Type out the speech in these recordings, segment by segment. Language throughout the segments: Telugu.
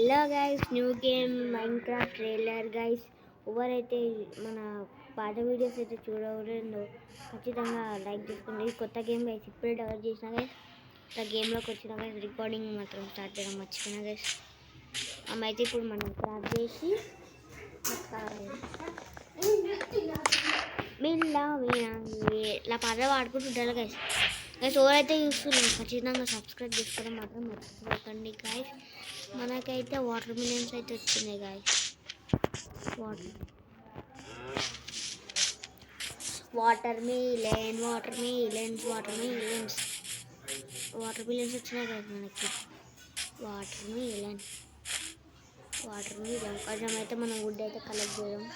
Hello guys, new game Minecraft trailer guys. ఎవరైతే మన పాత వీడియోస్ అయితే చూడలేదో ఖచ్చితంగా లైక్ చేసుకోండి. కొత్త గేమ్ గైస్, ఇప్పుడే డెవలప్ చేసిన గైస్. కొత్త గేమ్లోకి వచ్చిన గైస్, రికార్డింగ్ మాత్రం స్టార్ట్ చేయడం మర్చిపోయినా గైస్. అయితే ఇప్పుడు మనం క్రాఫ్ట్ చేసి ఇలా పాటలు పాడుకుంటుంటారు గైస్. గైస్ ఎవరైతే చూస్తున్నారో ఖచ్చితంగా సబ్స్క్రైబ్ చేసుకోవడం మాత్రం మర్చిపోకండి గైస్. మనకైతే వాటర్ మిలియన్స్ అయితే వచ్చినాయి గైస్. వాటర్ మిలియన్స్ వచ్చినాయి గైస్ మనకి. వాటర్ మిలియన్ కొంచెం అయితే మనం వుడ్ అయితే కలెక్ట్ చేద్దాం.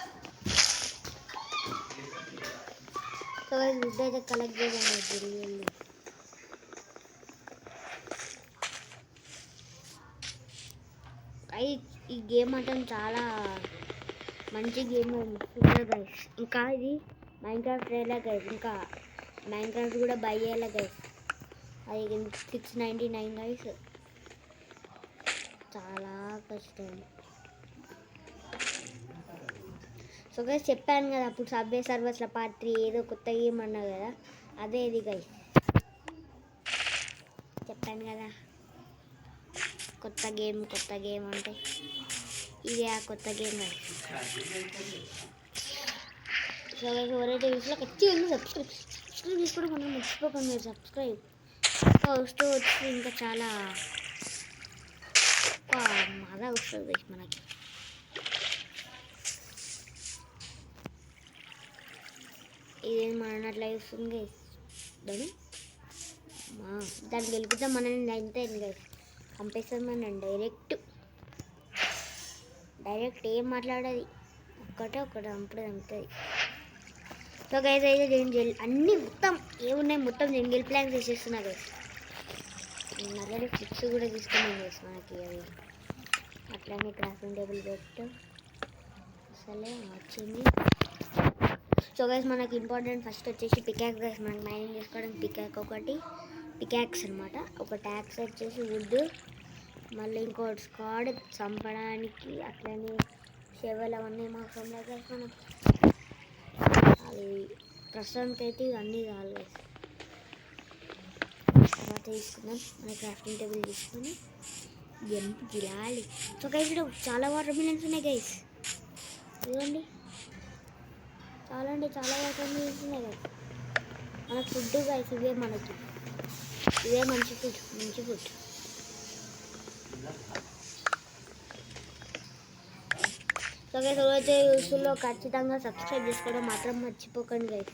సో గైస్ వుడ్ అయితే కలెక్ట్ చేద్దాం వెళ్ళి. ఈ గేమ్ అంటే చాలా మంచి గేమ్ గైస్. ఇంకా ఇది మైన్క్రాఫ్ట్ ట్రైలర్ గైస్. ఇంకా మైన్క్రాఫ్ట్ కూడా బై చేయాలి గైస్. అది 699 గైస్. చాలా కష్టం. సో గైస్ చెప్పాను కదా అప్పుడు సబ్వే సర్వర్స్ల పార్ట్ 3 ఏదో కొత్త గేమ్ అన్నా కదా, అదే ఇది గైస్. చెప్పాను కదా కొత్త గేమ్ అంటే ఇది ఆ కొత్త గేమ్ గైస్. సో గైస్ ఎవరైతే చూసినా ఖచ్చితంగా సబ్స్క్రైబ్ చేసుకోవడం మనం మర్చిపోకండి. సబ్స్క్రైబ్ వస్తూ వచ్చి ఇంకా చాలా బాగా వస్తుంది గైస్ మనకి. ఇదేం మన అట్లా వస్తుంది గైస్. దాన్ని గెలిపితే మనల్ని అంతే గైస్ పంపిస్తుంది. మనం డైరెక్ట్ ఏం మాట్లాడేది ఒకటే అప్పుడు అంతుంది. సో గైస్ అయితే నేను అన్నీ మొత్తం ఏమున్నాయి మొత్తం నేను గెలి ప్లాన్ చేసేస్తున్నా గైస్. నేను అలాగే ఫ్లిప్స్ కూడా తీసుకున్నాను గైస్ మనకి. అవి అట్లానే క్రాఫ్టింగ్ టేబుల్ పెట్టు అసలే వచ్చింది. సో గైస్ మనకి ఇంపార్టెంట్ ఫస్ట్ వచ్చేసి పికాక్స్ గైస్. మనకి మైనింగ్ చేసుకోవడానికి పికాక్స్ అనమాట. ఒక ట్యాక్స్ వచ్చేసి వుడ్, మళ్ళీ ఇంకోటి స్క్వాడ్ చంపడానికి, అట్లనే షెవెల్ అవన్నీ అవసరం లేదు గైస్. మనం అది ప్రస్తుతానికి అయితే ఇవన్నీ కావాలి గైస్. తర్వాత తీసుకుందాం మన క్రాఫ్టింగ్ టేబుల్ తీసుకొని గిలాలి. సో గైస్ ఇక్కడ చాలా వాటర్ మిలియన్స్ ఉన్నాయి గైస్. ఇదిగోండి చాలా వాటర్ మిలియన్స్ ఉన్నాయి గైస్. మనకు ఫుడ్ గైస్ ఇవే మంచి ఫుడ్. సో గైస్ ఎవరైతే యూస్లో ఖచ్చితంగా సబ్స్క్రైబ్ చేసుకోవడం మాత్రం మర్చిపోకండి గైస్.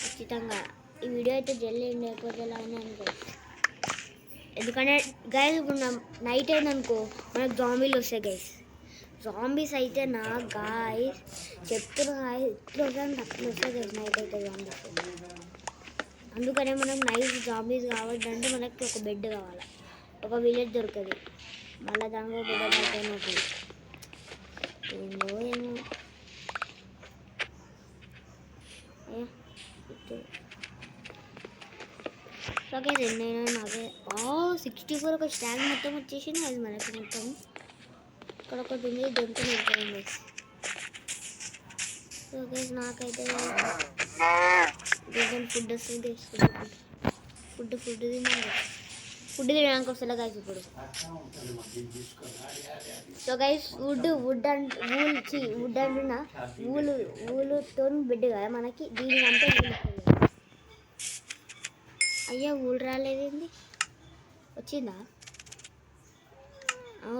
ఖచ్చితంగా ఈ వీడియో అయితే జల్దీ అయిపోతే అని గైస్. ఎందుకంటే గైస్ ఇప్పుడు నైట్ అయిందనుకో మనకు జాంబీలు వస్తాయి గైస్. జాంబీస్ అయితే నా గాయస్ చెప్తున్నా ఇట్లా అట్లా వస్తాయి గైస్. నైట్ అయితే జాంబీస్. అందుకనే మనం నైట్ జాంబీస్ కావద్దంటే మనకి ఒక బెడ్ కావాలి. ఒక విలేజ్ దొరకదు, మళ్ళీ దానిలో బెడ్ అయిపోయినప్పుడు ఏమో ఓకే. నేను అదే 64 ఒక స్టాగ్ మొత్తం వచ్చేసింది. అది మనకి మొత్తం ఇక్కడ ఒకటి ఉంది, దొంగ అయిపోయింది. సో గైస్ నాకైతే ఫుడ్ వస్తుంది. ఫుడ్ తిన్నాను. ఫుడ్ తినడానికి వస్తా గైస్ ఇప్పుడు. సో గైస్ వుడ్ అంటున్నా ఊలుతో బెడ్ కదా మనకి. దీనికంటే అయ్యా ఊళ్ళు రాలేదేంది? వచ్చిందా?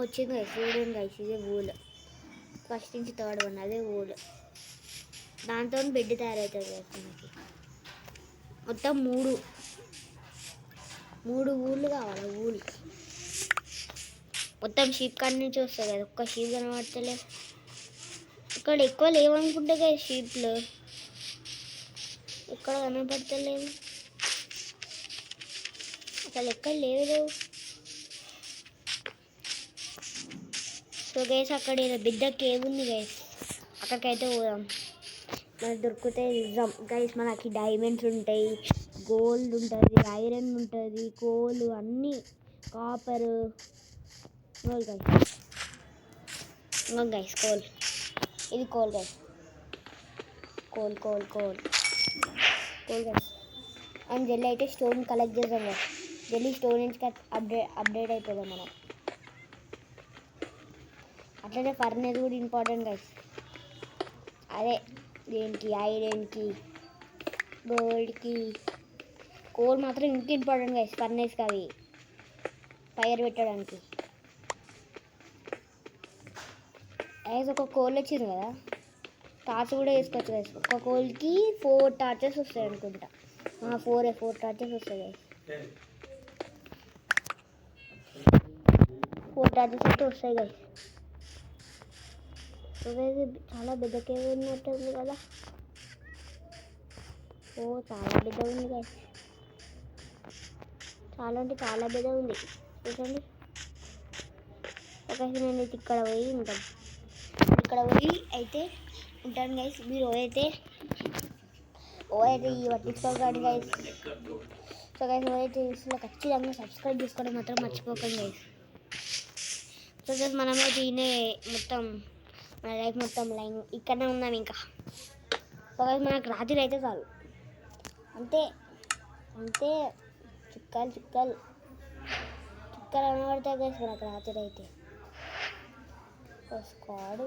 వచ్చింది గైస్. చూడండి గైస్, ఇదే ఊలు. ఫస్ట్ నుంచి థర్డ్ వన్ అదే ఊలు. దాంతో బెడ్ తయారవుతుంది గైస్ మనకి. మొత్తం మూడు ఊళ్ళు కావాలి. ఊళ్ళు మొత్తం షీప్ కాడి నుంచి వస్తాయి కదా. ఒక్క షీప్ కనబడతలే ఇక్కడ. ఎక్కువ లేవనుకుంటే కదా షీప్లు, ఎక్కడ కనబడతలేవు అసలు, ఎక్కడ లేవు. సో గైస్ అక్కడ బిడ్డ కేవ్ ఉంది గైస్, అక్కడికైతే పోదాం. మనకు దొరికితే నిజం గైస్. మనకి డైమండ్స్ ఉంటాయి, గోల్డ్ ఉంటుంది, ఐరన్ ఉంటుంది, కోల్ అన్నీ, కాపరు కోల్ గైస్, ఇంకో గైస్ కోల్, ఇది coal guys, coal coal coal coal guys. And jelly అయితే స్టోన్ కలెక్ట్ చేద్దాం గైస్. జెల్లీ స్టోన్ నుంచి అప్డేట్ అయిపోదాం మనం. అట్లనే ఫర్నేస్ కూడా ఇంపార్టెంట్ గైస్. అదే దేనికి, ఐరన్కి, గోల్డ్కి. కోల్ మాత్రం ఇంకా ఇంపార్టెంట్ గైస్ ఫర్నేస్కి, అవి ఫైర్ పెట్టడానికి. గైస్ ఒక కోల్ వచ్చింది కదా, టార్చ్ కూడా వేసుకోవచ్చు గైస్. ఒక కోల్కి 4 టార్చెస్ వస్తాయి అనుకుంటా. 4 టార్చెస్ వస్తాయి గైస్. 4 టార్చెస్ అయితే వస్తాయి గైస్. సో గైస్ చాలా పెద్ద కేవ్ ఉన్నట్టుంది కదా. ఓ చాలా పెద్ద ఉంది గైస్, చాలా అంటే చాలా పెద్ద ఉంది చూడండి. ఒకసారి నేను ఇక్కడ పోయి ఉంటాను, ఇక్కడ పోయి అయితే ఉంటాను గైస్. మీరు అయితే ఈ పట్టించుకోకండి గైస్. సో గైస్ అయితే చూస్తున్నా ఖచ్చితంగా సబ్స్క్రైబ్ చేసుకోవడం మాత్రం మర్చిపోకండి గైస్. సో గైస్ మనమైతే ఈయనే మొత్తం మన లైఫ్ మొత్తం లైన్ ఇక్కడనే ఉన్నాం ఇంకా. సో గైస్ మనకు రాత్రి అయితే చాలు, అంతే అంతే. చుక్కలు చుక్కలు చుక్కలు అనబడతాయి గైస్ మనకు రాత్రి అయితే. స్క్వాడ్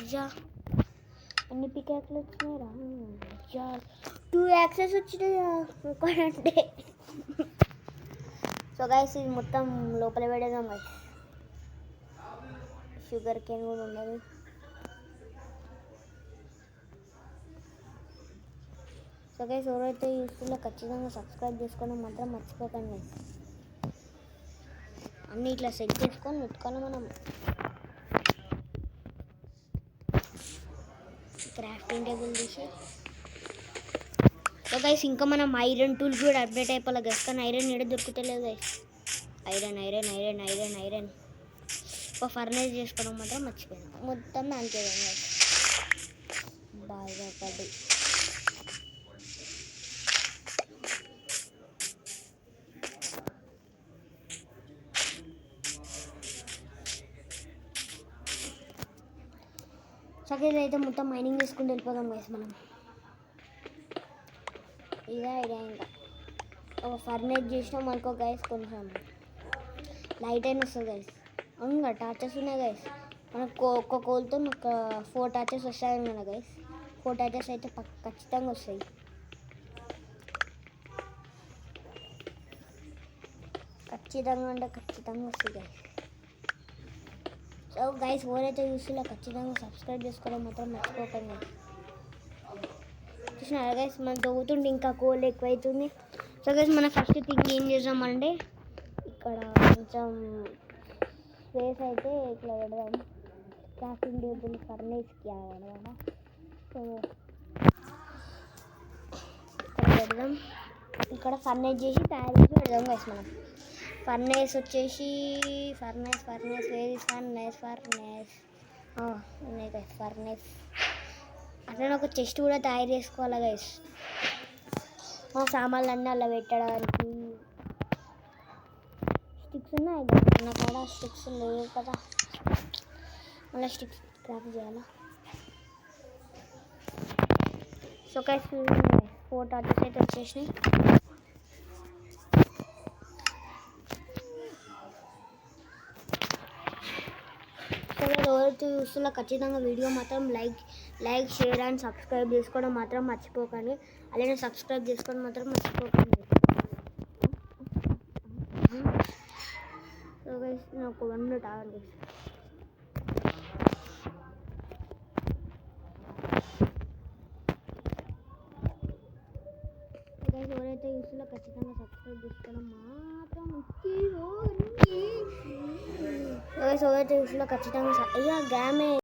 అయ్యా అన్ని పికాక్లు వచ్చినాయిరా. అయ్యా 2 యాక్సెస్ వచ్చినాయా అంటే. సో గైస్ ఇది మొత్తం లోపల పెడదాం గైస్. షుగర్ కేన్ కూడా ఉన్నది. సో గైస్ ఎవరైతే యూస్ఫుల్లో ఖచ్చితంగా సబ్స్క్రైబ్ చేసుకోవడం మాత్రం మర్చిపోకండి గైస్. అన్నీ ఇట్లా సెట్ చేసుకొని పెట్టుకోవాలి మనం. క్రాఫ్టింగ్ టేబుల్ తీసి. సో గైస్ ఇంకా మనం ఐరన్ టూల్స్ కూడా అప్డేట్ అయిపోవాలి గైస్. కానీ ఐరన్ ఎక్కడ దొరుకుతలేదు guys. Iron iron iron iron iron ఒక ఫర్నేస్ చేసుకోవడం మాత్రం మర్చిపోయాను. మొత్తం దానికే గైస్ బాగా పడి. సగేది అయితే మొత్తం మైనింగ్ చేసుకుంటూ వెళ్ళిపోదాం గైస్ మనం. ఇదే ఐడియా. ఇంకా ఒక ఫర్నేస్ చేసినాం అనుకో గైస్, కొంచెం లైట్ అయిన వస్తుంది గైస్. అవును టార్చెస్ ఉన్నాయి గైస్. మనకు ఒక్క కోల్తో ఒక 4 టార్చెస్ వస్తాయి కదా గైస్. 4 టార్చెస్ అయితే ఖచ్చితంగా వస్తాయి. ఖచ్చితంగా అంటే ఖచ్చితంగా వస్తాయి గైస్. సో గైస్ ఎవరైతే చూసినా ఖచ్చితంగా సబ్స్క్రైబ్ చేసుకోవడం మాత్రం మర్చిపోకండి. చూసినారా గైస్ మనం తవ్వుతుంటే ఇంకా కోల్ ఎక్కువైతుంది. సో గైస్ మన ఫస్ట్ థింగ్ ఏం చేద్దామంటే ఇక్కడ కొంచెం స్పేస్ అయితే ఇట్లా పెడదాం. క్రాఫ్టింగ్ టేబుల్ ఫర్నేస్కి అనమాట. సో ఇక్కడ పెడదాం. ఇక్కడ ఫర్నేస్ చేసి తయారు చేసి పెడదాం గైస్ మనం. ఫర్నేస్ వచ్చేసి ఫర్నేస్ వేది ఫర్నేస్ ఉన్నాయి గైస్. ఫర్నేస్ అట్లనే ఒక చెస్ట్ కూడా తయారు చేసుకోవాలి గైస్. మా సామాన్లు అన్నీ అలా పెట్టడానికి. స్టిక్స్ ఉన్నాయి గైస్ నా కూడా. స్టిక్స్ లేవు కదా, మళ్ళీ స్టిక్స్ క్రాఫ్ట్ చేయాలా. సో గైస్ 4 టార్చెస్ అయితే వచ్చేసినాయి. ఎవరైతే చూస్తున్నా ఖచ్చితంగా వీడియో మాత్రం లైక్ షేర్ అండ్ సబ్స్క్రైబ్ చేసుకోవడం మాత్రం మర్చిపోకండి. అలానే సబ్స్క్రైబ్ చేసుకోవడం మాత్రం మర్చిపోకండి. సో గైస్ నాకు 1 మినిట్ ఆగండి. గైస్ ఎవరైతే చూస్తున్నా ఖచ్చితంగా సబ్స్క్రైబ్ చేసుకోవడం మాత్రం మర్చిపోకండి. ఎవరైతే చూస్తున్నా ఖచ్చితంగా అయ్యా గ్యామే